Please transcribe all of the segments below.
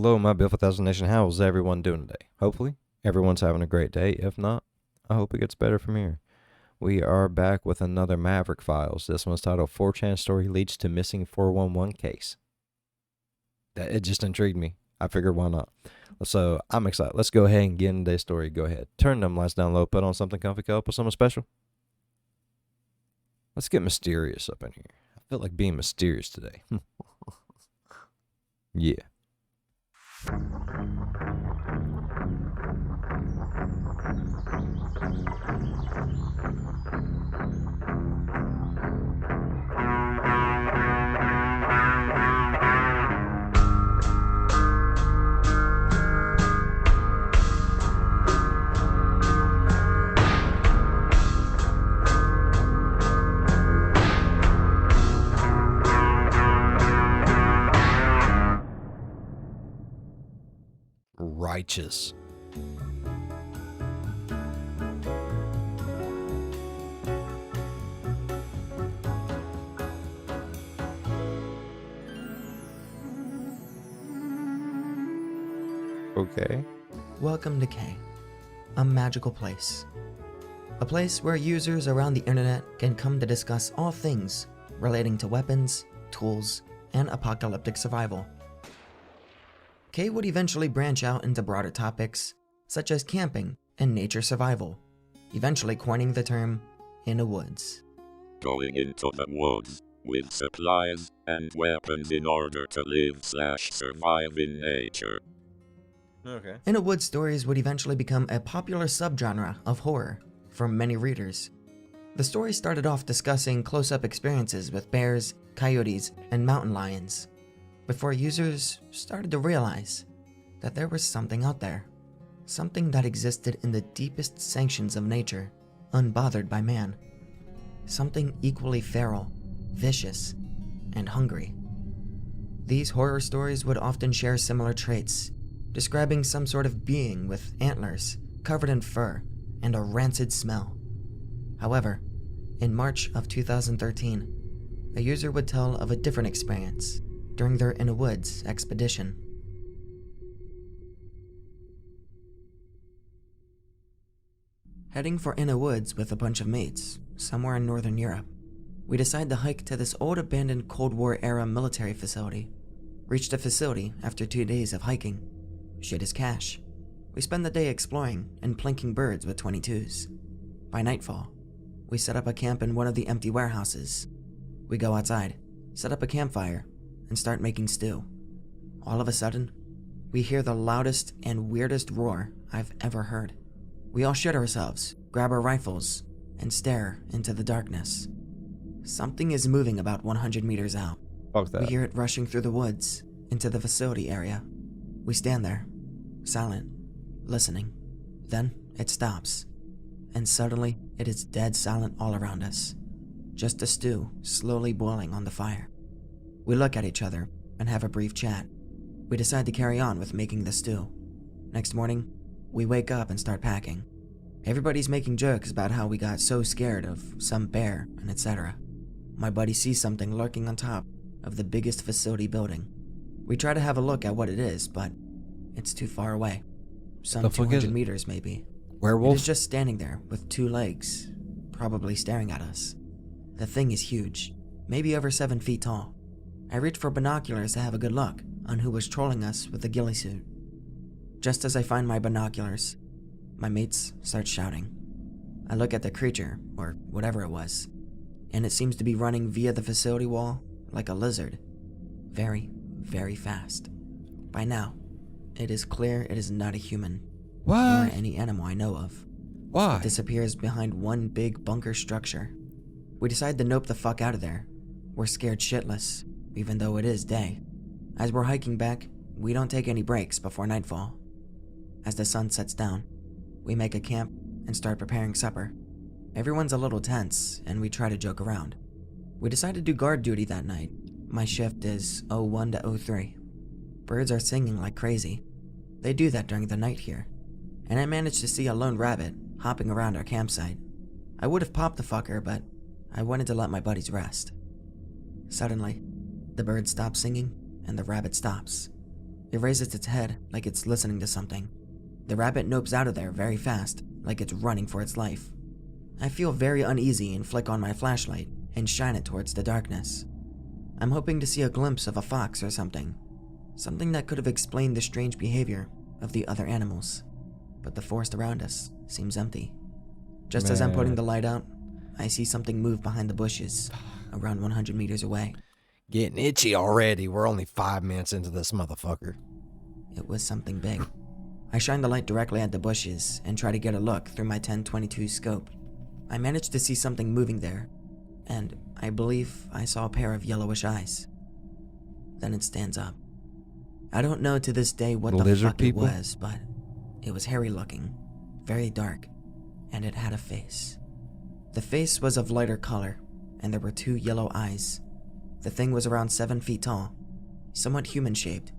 Hello, my Beautiful Thousand Nation. How is everyone doing today? Hopefully, everyone's having a great day. If not, I hope it gets better from here. We are back with another Maverick Files. This one's titled 4chan Story Leads to Missing 411 Case. It just intrigued me. I figured why not. So I'm excited. Let's go ahead and get into this story. Go ahead. Turn them lights down low. Put on something comfy. Up with something special. Let's get mysterious up in here. I feel like being mysterious today. Yeah. Righteous. Okay. Welcome to K, a magical place. A place where users around the internet can come to discuss all things relating to weapons, tools, and apocalyptic survival. K would eventually branch out into broader topics, such as camping and nature survival, eventually coining the term in the woods. Going into the woods with supplies and weapons in order to live/survive in nature. Okay. In the woods stories would eventually become a popular subgenre of horror for many readers. The story started off discussing close-up experiences with bears, coyotes, and mountain lions, before users started to realize that there was something out there, something that existed in the deepest sanctions of nature, unbothered by man, something equally feral, vicious, and hungry. These horror stories would often share similar traits, describing some sort of being with antlers, covered in fur, and a rancid smell. However, in March of 2013, a user would tell of a different experience during their In the Woods expedition. Heading for In the Woods with a bunch of mates, somewhere in Northern Europe, we decide to hike to this old abandoned Cold War era military facility. Reach the facility after 2 days of hiking. Shit is cash. We spend the day exploring and plinking birds with 22s. By nightfall, we set up a camp in one of the empty warehouses. We go outside, set up a campfire, and start making stew. All of a sudden, we hear the loudest and weirdest roar I've ever heard. We all shit ourselves, grab our rifles, and stare into the darkness. Something is moving about 100 meters out. Fuck that. We hear it rushing through the woods into the facility area. We stand there, silent, listening. Then it stops, and suddenly it is dead silent all around us. Just a stew slowly boiling on the fire. We look at each other and have a brief chat. We decide to carry on with making the stew. Next morning, we wake up and start packing. Everybody's making jokes about how we got so scared of some bear and etc. My buddy sees something lurking on top of the biggest facility building. We try to have a look at what it is, but it's too far away. Some 200 meters maybe. Werewolf? It is just standing there with 2 legs, probably staring at us. The thing is huge, maybe over 7 feet tall. I reach for binoculars to have a good look on who was trolling us with the ghillie suit. Just as I find my binoculars, my mates start shouting. I look at the creature, or whatever it was, and it seems to be running via the facility wall like a lizard. Very, very fast. By now, it is clear it is not a human, nor any animal I know of. Why? It disappears behind one big bunker structure. We decide to nope the fuck out of there. We're scared shitless, even though it is day. As we're hiking back, we don't take any breaks before nightfall. As the sun sets down, we make a camp and start preparing supper. Everyone's a little tense, and we try to joke around. We decide to do guard duty that night. My shift is 01 to 03. Birds are singing like crazy. They do that during the night here, and I managed to see a lone rabbit hopping around our campsite. I would have popped the fucker, but I wanted to let my buddies rest. Suddenly, the bird stops singing and the rabbit stops. It raises its head like it's listening to something. The rabbit nopes out of there very fast, like it's running for its life. I feel very uneasy and flick on my flashlight and shine it towards the darkness. I'm hoping to see a glimpse of a fox or something. Something that could have explained the strange behavior of the other animals. But the forest around us seems empty. Just as I'm putting the light out, I see something move behind the bushes, around 100 meters away. Getting itchy already. We're only 5 minutes into this motherfucker. It was something big. I shine the light directly at the bushes and try to get a look through my 10-22 scope. I managed to see something moving there, and I believe I saw a pair of yellowish eyes. Then it stands up. I don't know to this day what the Lizard fuck people? it was, but it was hairy looking, very dark, and it had a face. The face was of lighter color, and there were 2 yellow eyes. The thing was around 7 feet tall, somewhat human-shaped.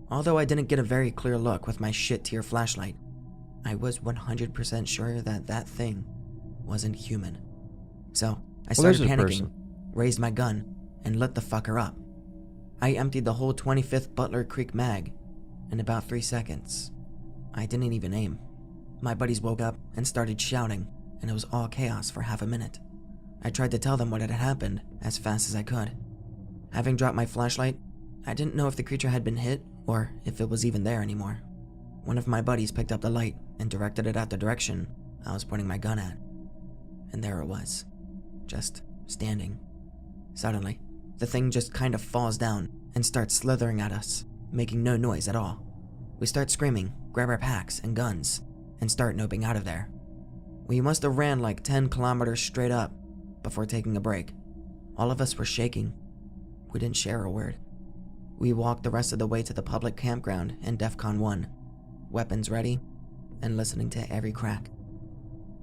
Although I didn't get a very clear look with my shit-tier flashlight, I was 100% sure that that thing wasn't human. So, I started Lizard panicking, person. raised my gun, and lit the fucker up. I emptied the whole 25th Butler Creek mag in about 3 seconds. I didn't even aim. My buddies woke up and started shouting, and it was all chaos for half a minute. I tried to tell them what had happened as fast as I could. Having dropped my flashlight, I didn't know if the creature had been hit or if it was even there anymore. One of my buddies picked up the light and directed it at the direction I was pointing my gun at. And there it was, just standing. Suddenly, the thing just kind of falls down and starts slithering at us, making no noise at all. We start screaming, grab our packs and guns, and start noping out of there. We must have ran like 10 kilometers straight up before taking a break. All of us were shaking. We didn't share a word. We walked the rest of the way to the public campground in DEFCON 1, weapons ready, and listening to every crack.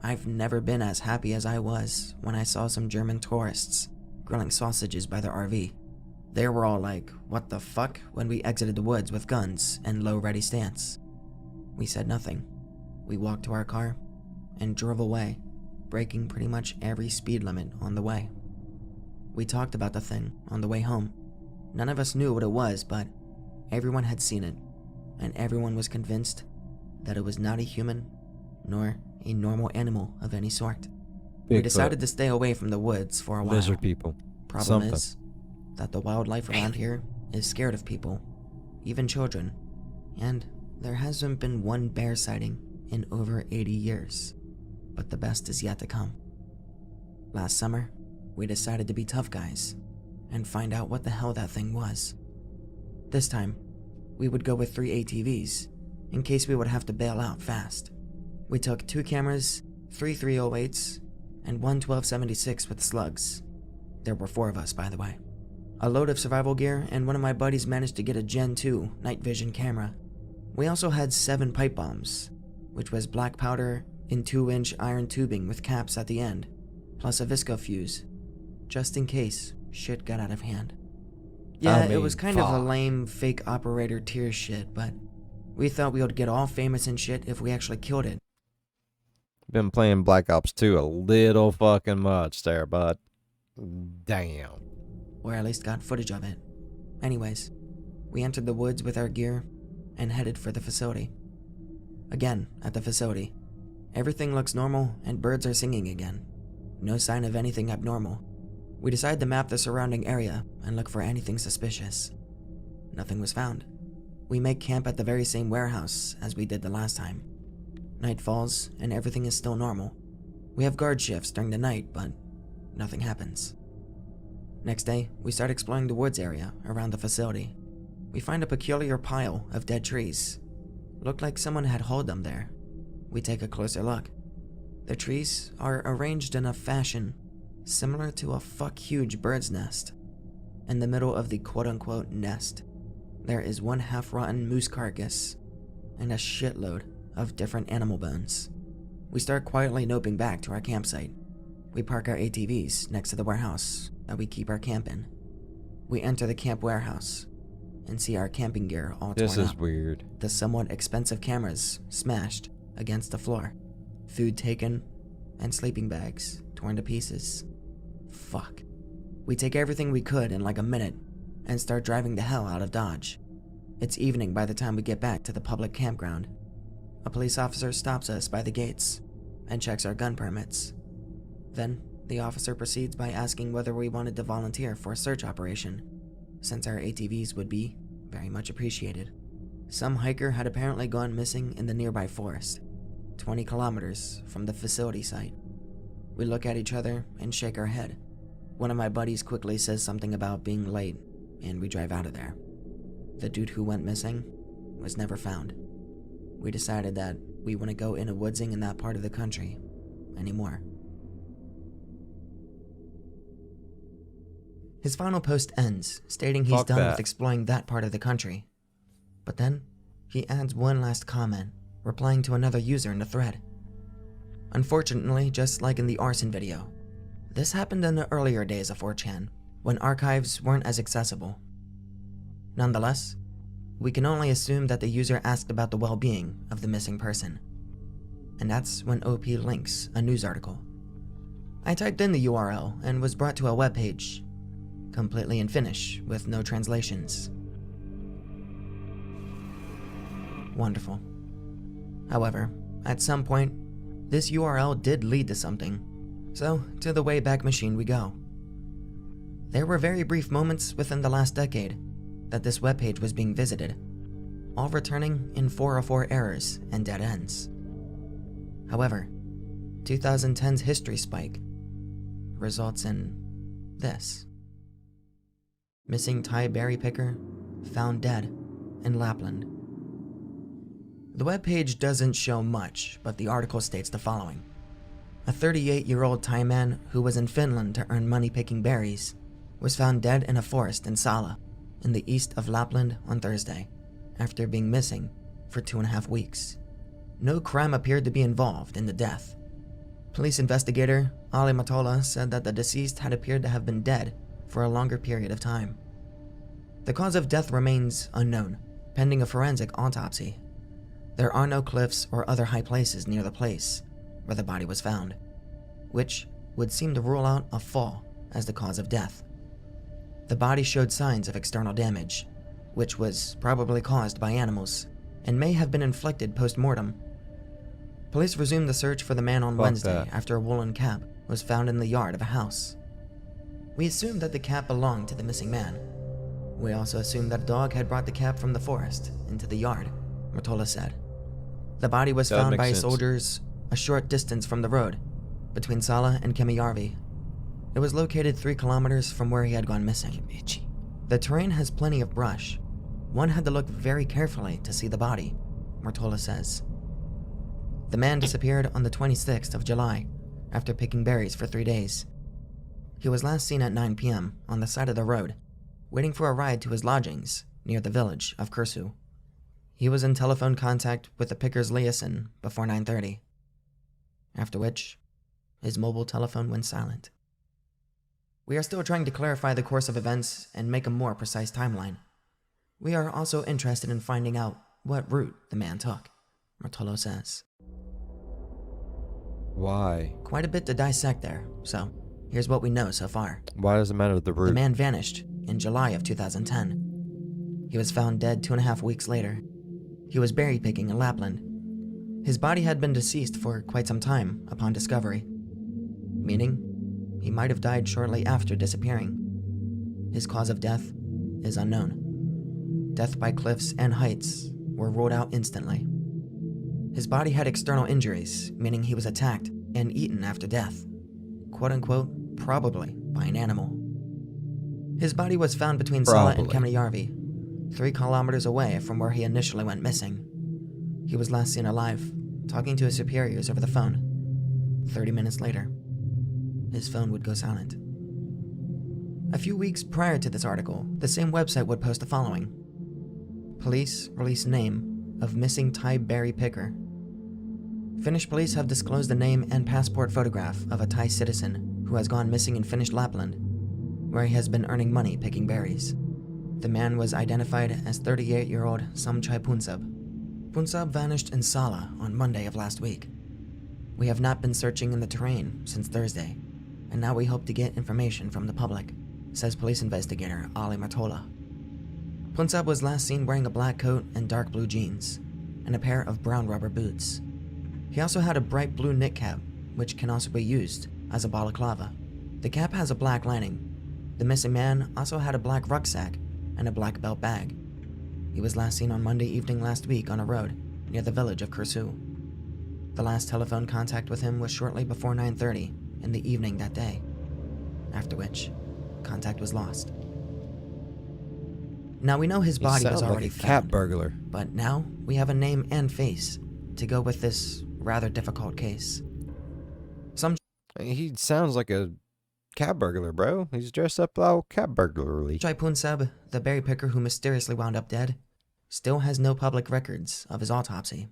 I've never been as happy as I was when I saw some German tourists grilling sausages by their RV. They were all like, "What the fuck?" when we exited the woods with guns and low ready stance. We said nothing. We walked to our car and drove away, breaking pretty much every speed limit on the way. We talked about the thing on the way home. None of us knew what it was, but everyone had seen it, and everyone was convinced that it was not a human, nor a normal animal of any sort. We decided to stay away from the woods for a while. Lizard people. Problem Something. is that the wildlife around here is scared of people, even children, and there hasn't been one bear sighting in over 80 years, but the best is yet to come. Last summer, we decided to be tough guys and find out what the hell that thing was. This time, we would go with 3 ATVs in case we would have to bail out fast. We took 2 cameras, 3 308s, and 1 1276 with slugs. There were 4 of us, by the way. A load of survival gear, and one of my buddies managed to get a Gen 2 night vision camera. We also had 7 pipe bombs, which was black powder in 2-inch iron tubing with caps at the end, plus a visco fuse, just in case shit got out of hand. Yeah, it was kind of a lame fake operator tier shit, but we thought we would get all famous and shit if we actually killed it. Been playing Black Ops 2 a little fucking much there, bud. Damn. Or at least got footage of it. Anyways, we entered the woods with our gear and headed for the facility. Again, at the facility, everything looks normal and birds are singing again. No sign of anything abnormal. We decide to map the surrounding area and look for anything suspicious. Nothing was found. We make camp at the very same warehouse as we did the last time. Night falls and everything is still normal. We have guard shifts during the night, but nothing happens. Next day, we start exploring the woods area around the facility. We find a peculiar pile of dead trees. Looked like someone had hauled them there. We take a closer look. The trees are arranged in a fashion similar to a huge bird's nest. In the middle of the quote-unquote nest, there is one half-rotten moose carcass and a shitload of different animal bones. We start quietly noping back to our campsite. We park our ATVs next to the warehouse that we keep our camp in. We enter the camp warehouse and see our camping gear all torn up. This is weird. The somewhat expensive cameras smashed against the floor. Food taken, and sleeping bags torn to pieces. Fuck. We take everything we could in like a minute and start driving the hell out of Dodge. It's evening by the time we get back to the public campground. A police officer stops us by the gates and checks our gun permits. Then, the officer proceeds by asking whether we wanted to volunteer for a search operation, since our ATVs would be very much appreciated. Some hiker had apparently gone missing in the nearby forest, 20 kilometers from the facility site. We look at each other and shake our head. One of my buddies quickly says something about being late, and we drive out of there. The dude who went missing was never found. We decided that we wouldn't go into woodsing in that part of the country anymore. His final post ends, stating he's Fuck done that. with exploring that part of the country. But then, he adds one last comment, replying to another user in the thread. Unfortunately, just like in the arson video, this happened in the earlier days of 4chan, when archives weren't as accessible. Nonetheless, we can only assume that the user asked about the well-being of the missing person. And that's when OP links a news article. I typed in the URL and was brought to a webpage, completely in Finnish with no translations. Wonderful. However, at some point, this URL did lead to something, so to the Wayback Machine we go. There were very brief moments within the last decade that this webpage was being visited, all returning in 404 errors and dead ends. However, 2010's history spike results in this. Missing Thai berry picker found dead in Lapland. The webpage doesn't show much, but the article states the following. A 38-year-old Thai man who was in Finland to earn money picking berries was found dead in a forest in Sala, in the east of Lapland on Thursday, after being missing for 2.5 weeks. No crime appeared to be involved in the death. Police investigator Ali Matola said that the deceased had appeared to have been dead for a longer period of time. The cause of death remains unknown, pending a forensic autopsy. There are no cliffs or other high places near the place where the body was found, which would seem to rule out a fall as the cause of death. The body showed signs of external damage, which was probably caused by animals and may have been inflicted post-mortem. Police resumed the search for the man on Wednesday after a woolen cap was found in the yard of a house. We assumed that the cap belonged to the missing man. We also assumed that a dog had brought the cap from the forest into the yard, Matola said. The body was That would found make by sense. soldiers a short distance from the road, between Sala and Kemijärvi. It was located 3 kilometers from where he had gone missing. The terrain has plenty of brush. One had to look very carefully to see the body, Matola says. The man disappeared on the 26th of July after picking berries for 3 days. He was last seen at 9 p.m. on the side of the road, waiting for a ride to his lodgings near the village of Kursu. He was in telephone contact with the picker's liaison before 9:30, after which his mobile telephone went silent. We are still trying to clarify the course of events and make a more precise timeline. We are also interested in finding out what route the man took, Martolo says. Why? Quite a bit to dissect there, so here's what we know so far. Why does it matter the route? The man vanished in July of 2010. He was found dead 2.5 weeks later. He was berry picking in Lapland. His body had been deceased for quite some time upon discovery, meaning he might have died shortly after disappearing. His cause of death is unknown. Death by cliffs and heights were ruled out instantly. His body had external injuries, meaning he was attacked and eaten after death, quote-unquote, probably by an animal. His body was found between Sala and Kemijärvi, 3 kilometers away from where he initially went missing. He was last seen alive, talking to his superiors over the phone. 30 minutes later, his phone would go silent. A few weeks prior to this article, the same website would post the following. Police release name of missing Thai berry picker. Finnish police have disclosed the name and passport photograph of a Thai citizen who has gone missing in Finnish Lapland, where he has been earning money picking berries. The man was identified as 38-year-old Samchai Punsab. Punsab vanished in Sala on Monday of last week. We have not been searching in the terrain since Thursday, and now we hope to get information from the public, says police investigator Ali Martola. Punsab was last seen wearing a black coat and dark blue jeans, and a pair of brown rubber boots. He also had a bright blue knit cap, which can also be used as a balaclava. The cap has a black lining. The missing man also had a black rucksack and a black belt bag. He was last seen on Monday evening last week on a road near the village of Kursu. The last telephone contact with him was shortly before 9:30 in the evening that day, after which contact was lost. Now we know his body was already like a cat found, burglar. but now we have a name and face to go with this rather difficult case. He sounds like a cat burglar, bro. He's dressed up all cat burglarly. Punsab, the berry picker who mysteriously wound up dead, still has no public records of his autopsy.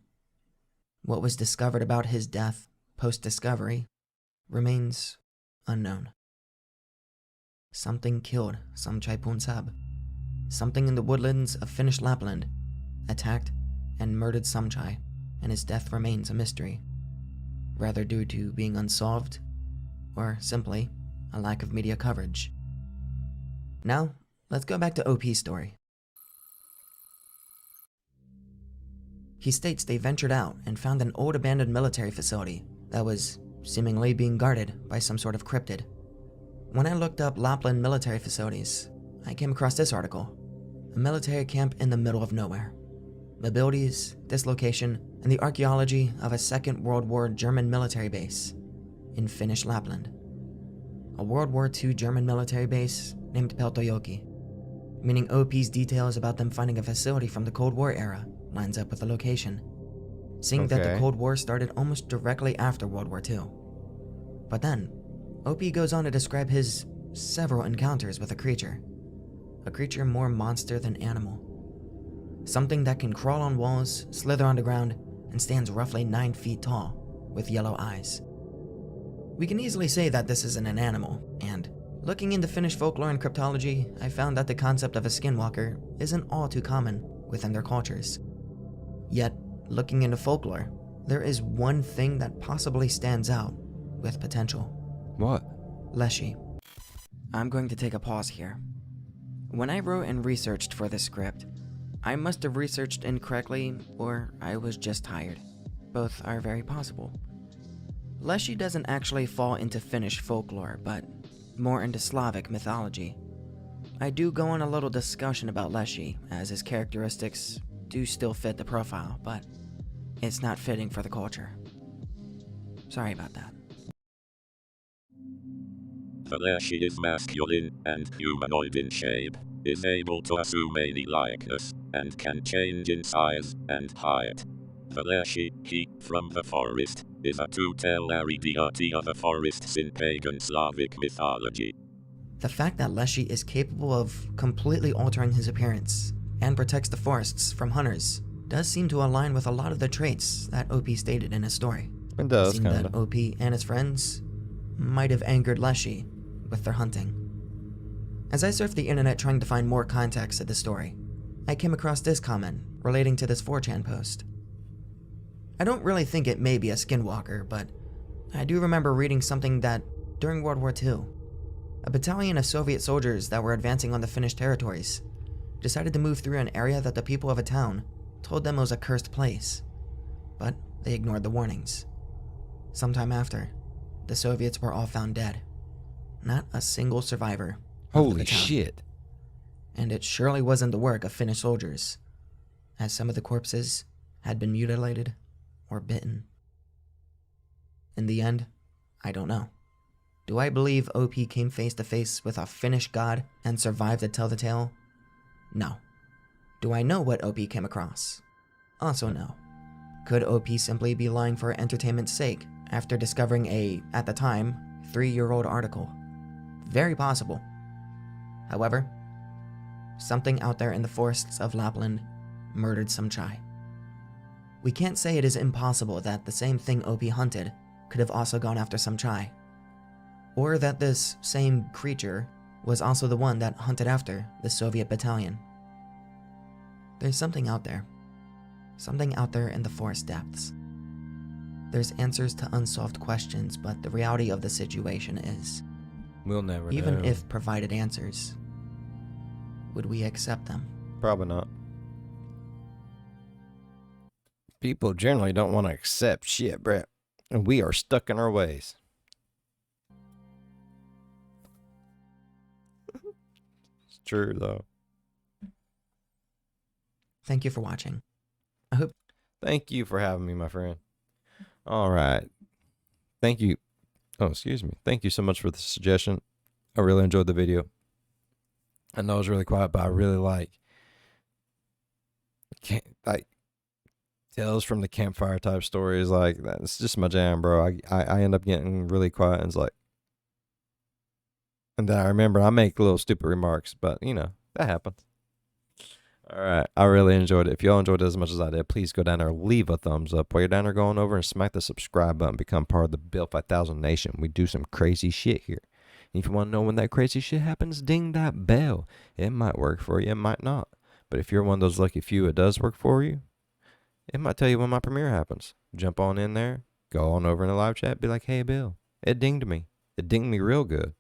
What was discovered about his death post-discovery remains unknown. Something killed Samchai Punsab. Something in the woodlands of Finnish Lapland attacked and murdered Samchai, and his death remains a mystery, rather due to being unsolved or simply a lack of media coverage. Now, let's go back to OP's story. He states they ventured out and found an old abandoned military facility that was seemingly being guarded by some sort of cryptid. When I looked up Lapland military facilities, I came across this article: a military camp in the middle of nowhere. Abilities, dislocation, and the archaeology of a Second World War German military base in Finnish Lapland. A World War II German military base named Peltojoki, meaning OP's details about them finding a facility from the Cold War era lines up with the location, seeing that the Cold War started almost directly after World War II. But then, OP goes on to describe his several encounters with a creature more monster than animal. Something that can crawl on walls, slither on the ground, and stands roughly 9 feet tall, with yellow eyes. We can easily say that this isn't an animal, and looking into Finnish folklore and cryptology, I found that the concept of a skinwalker isn't all too common within their cultures. Yet, looking into folklore, there is one thing that possibly stands out with potential. What? Leshy. I'm going to take a pause here. When I wrote and researched for this script, I must have researched incorrectly, or I was just tired. Both are very possible. Leshy doesn't actually fall into Finnish folklore, but more into Slavic mythology. I do go on a little discussion about Leshy, as his characteristics do still fit the profile, but it's not fitting for the culture. Sorry about that. The Leshy is masculine and humanoid in shape, is able to assume any likeness, and can change in size and height. The Leshy, he from the forest, is a tutelary deity of the forests in pagan Slavic mythology. The fact that Leshy is capable of completely altering his appearance and protects the forests from hunters does seem to align with a lot of the traits that OP stated in his story. It does, Seeing kind that OP and his friends might have angered Leshy with their hunting. As I surfed the internet trying to find more context to the story, I came across this comment relating to this 4chan post. I don't really think it may be a skinwalker, but I do remember reading something that during World War II, a battalion of Soviet soldiers that were advancing on the Finnish territories decided to move through an area that the people of a town told them was a cursed place, but they ignored the warnings. Sometime after, the Soviets were all found dead. Not a single survivor. Holy shit. And it surely wasn't the work of Finnish soldiers, as some of the corpses had been mutilated or bitten. In the end, I don't know. Do I believe OP came face to face with a Finnish god and survived to tell the tale? No. Do I know what OP came across? Also no. Could OP simply be lying for entertainment's sake after discovering a, at the time, 3-year-old article? Very possible. However, something out there in the forests of Lapland murdered Samchai. We can't say it is impossible that the same thing OP hunted could have also gone after Samchai, or that this same creature was also the one that hunted after the Soviet battalion. There's something out there in the forest depths. There's answers to unsolved questions, but the reality of the situation is, We'll never even know. if provided answers, would we accept them? Probably not. People generally don't want to accept shit, Brett. And we are stuck in our ways. It's true, though. Thank you for watching. I hope. Thank you for having me, my friend. All right. Thank you. Oh, excuse me. Thank you so much for the suggestion. I really enjoyed the video. I know it was really quiet, but I really like tales from the campfire type stories like that. It's just my jam, bro. I end up getting really quiet and it's like, and then I remember I make little stupid remarks, but you know, that happens. All right. I really enjoyed it. If y'all enjoyed it as much as I did, please go down there, leave a thumbs up. While you're down there, going over and smack the subscribe button, become part of the Bill 5000 Nation. We do some crazy shit here. And if you want to know when that crazy shit happens, ding that bell. It might work for you, it might not. But if you're one of those lucky few it does work for you, it might tell you when my premiere happens. Jump on in there, go on over in the live chat, be like, hey, Bill, it dinged me. It dinged me real good.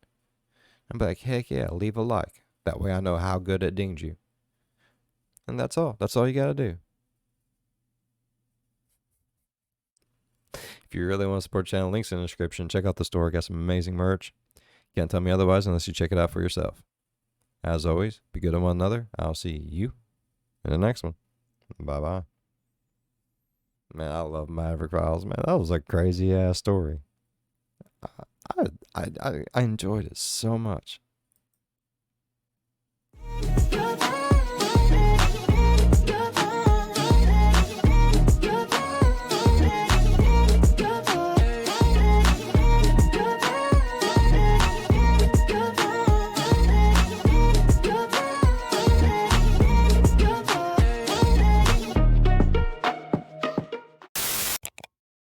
I'm like, heck yeah, leave a like. That way I know how good it dinged you. And that's all. That's all you got to do. If you really want to support the channel, links in the description. Check out the store. Got some amazing merch. Can't tell me otherwise unless you check it out for yourself. As always, be good to one another. I'll see you in the next one. Bye-bye. Man, I love Maverick Files, man. That was a crazy-ass story. I enjoyed it so much.